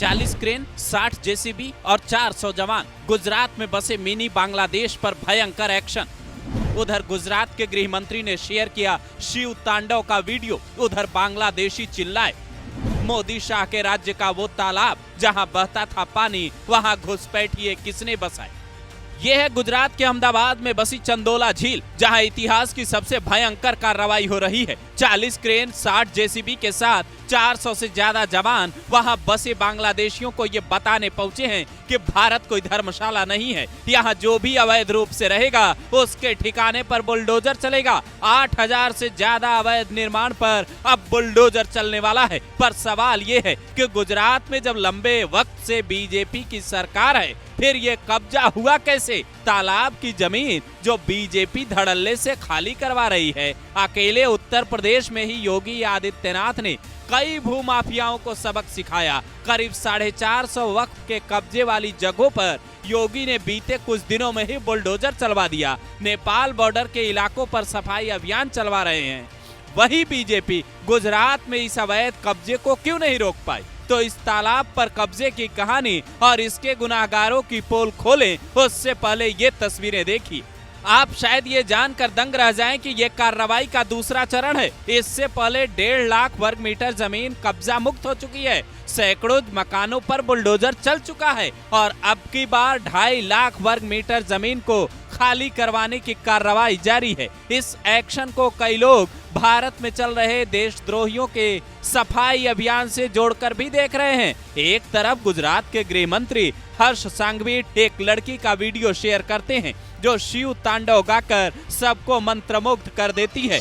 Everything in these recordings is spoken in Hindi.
40 क्रेन, 60 जेसीबी और 400 जवान, गुजरात में बसे मिनी बांग्लादेश पर भयंकर एक्शन। उधर गुजरात के गृह मंत्री ने शेयर किया शिव तांडव का वीडियो, उधर बांग्लादेशी चिल्लाए। मोदी शाह के राज्य का वो तालाब जहां बहता था पानी, वहां घुसपैठिए किसने बसाए। यह है गुजरात के अहमदाबाद में बसी चंदोला झील, जहां इतिहास की सबसे भयंकर कार्रवाई हो रही है। 40 क्रेन, 60 जेसीबी के साथ 400 से ज्यादा जवान वहां बसे बांग्लादेशियों को ये बताने पहुंचे हैं कि भारत कोई धर्मशाला नहीं है, यहाँ जो भी अवैध रूप से रहेगा उसके ठिकाने पर बुलडोजर चलेगा। 8000 से ज्यादा अवैध निर्माण पर अब बुलडोजर चलने वाला है। पर सवाल ये है कि गुजरात में जब लंबे वक्त से बीजेपी की सरकार है, फिर ये कब्जा हुआ कैसे? तालाब की जमीन जो बीजेपी धड़ल्ले से खाली करवा रही है। अकेले उत्तर प्रदेश में ही योगी आदित्यनाथ ने कई भूमाफियाओं को सबक सिखाया। करीब 450 वक्फ के कब्जे वाली जगहों पर योगी ने बीते कुछ दिनों में ही बुलडोजर चलवा दिया। नेपाल बॉर्डर के इलाकों पर सफाई अभियान चलवा रहे हैं। वही बीजेपी गुजरात में इस अवैध कब्जे को क्यों नहीं रोक पाई? तो इस तालाब पर कब्जे की कहानी और इसके गुनाहगारों की पोल खोलें, उससे पहले ये तस्वीरें देखिए। आप शायद ये जानकर दंग रह जाएं कि ये कार्रवाई का दूसरा चरण है। इससे पहले 1.5 लाख वर्ग मीटर जमीन कब्जा मुक्त हो चुकी है। सैकड़ों मकानों पर बुलडोजर चल चुका है और अब की बार 2.5 लाख वर्ग मीटर जमीन को खाली करवाने की कार्रवाई जारी है। इस एक्शन को कई लोग भारत में चल रहे देशद्रोहियों के सफाई अभियान से जोड़कर भी देख रहे हैं। एक तरफ गुजरात के गृह मंत्री हर्ष सांघवी एक लड़की का वीडियो शेयर करते हैं जो शिव तांडव गाकर सबको मंत्रमुग्ध कर देती है।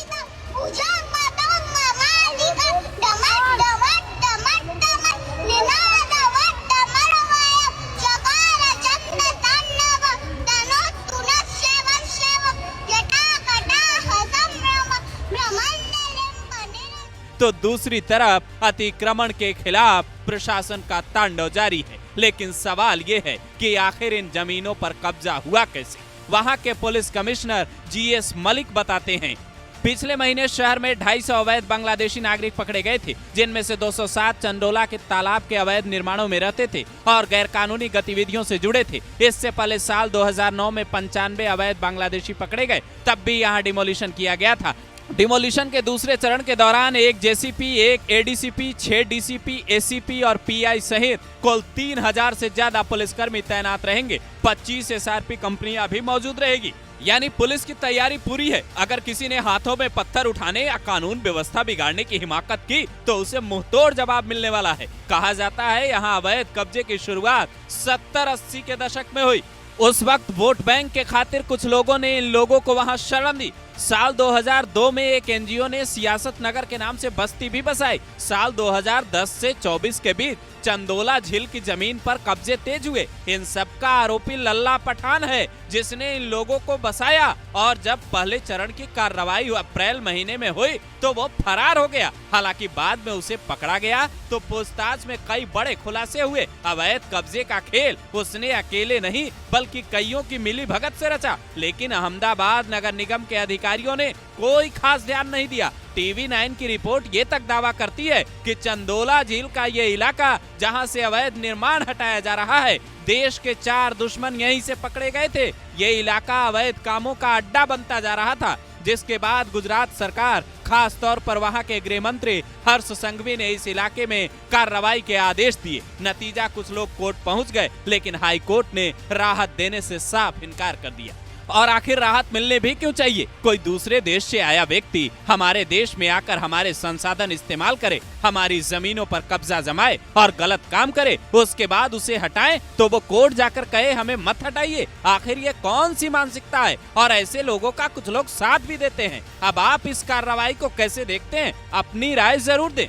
तो दूसरी तरफ अतिक्रमण के खिलाफ प्रशासन का तांडव जारी है। लेकिन सवाल ये है कि आखिर इन जमीनों पर कब्जा हुआ कैसे? वहां के पुलिस कमिश्नर जीएस मलिक बताते हैं, पिछले महीने शहर में 250 अवैध बांग्लादेशी नागरिक पकड़े गए थे, जिनमें से 207 चंडोला के तालाब के अवैध निर्माणों में रहते थे और गैरकानूनी गतिविधियों से जुड़े थे। इससे पहले साल 2009 में 95 अवैध बांग्लादेशी पकड़े गए, तब भी यहाँ डिमोलिशन किया गया था। डिमोलिशन के दूसरे चरण के दौरान 1 जेसीपी, 1 एडीसीपी, 6 डीसीपी, एसीपी और पीआई सहित कुल 3000 से ज्यादा पुलिसकर्मी तैनात रहेंगे। 25 एसआरपी कंपनियां भी मौजूद रहेगी। यानी पुलिस की तैयारी पूरी है। अगर किसी ने हाथों में पत्थर उठाने या कानून व्यवस्था बिगाड़ने की हिमाकत की तो उसे मुंहतोड़ जवाब मिलने वाला है। कहा जाता है यहाँ अवैध कब्जे की शुरुआत 70-80 के दशक में हुई। उस वक्त वोट बैंक के खातिर कुछ लोगों ने इन लोगों को वहां शरण दी। साल 2002 में एक एनजीओ ने सियासत नगर के नाम से बस्ती भी बसाई। साल 2010 से 24 के बीच चंदोला झील की जमीन पर कब्जे तेज हुए। इन सब का आरोपी लल्ला पठान है, जिसने इन लोगों को बसाया और जब पहले चरण की कार्रवाई अप्रैल महीने में हुई तो वो फरार हो गया। हालांकि बाद में उसे पकड़ा गया तो पूछताछ में कई बड़े खुलासे हुए। अवैध कब्जे का खेल उसने अकेले नहीं बल्कि कईयों की मिली भगत से रचा। लेकिन अहमदाबाद नगर निगम के अधिकारियों ने कोई खास ध्यान नहीं दिया। टीवी 9 की रिपोर्ट ये तक दावा करती है कि चंदोला झील का ये इलाका जहां से अवैध निर्माण हटाया जा रहा है, देश के 4 दुश्मन यहीं से पकड़े गए थे। ये इलाका अवैध कामों का अड्डा बनता जा रहा था, जिसके बाद गुजरात सरकार, खास तौर पर वहां के गृह मंत्री हर्ष सांघवी ने इस इलाके में कार्रवाई के आदेश दिए। नतीजा, कुछ लोग कोर्ट पहुंच गए, लेकिन हाई कोर्ट ने राहत देने से साफ इनकार कर दिया। और आखिर राहत मिलने भी क्यों चाहिए? कोई दूसरे देश से आया व्यक्ति हमारे देश में आकर हमारे संसाधन इस्तेमाल करे, हमारी जमीनों पर कब्जा जमाए और गलत काम करे, उसके बाद उसे हटाएं तो वो कोर्ट जाकर कहे हमें मत हटाइए। आखिर ये कौन सी मानसिकता है? और ऐसे लोगों का कुछ लोग साथ भी देते हैं। अब आप इस कार्रवाई को कैसे देखते हैं? अपनी राय जरूर दें।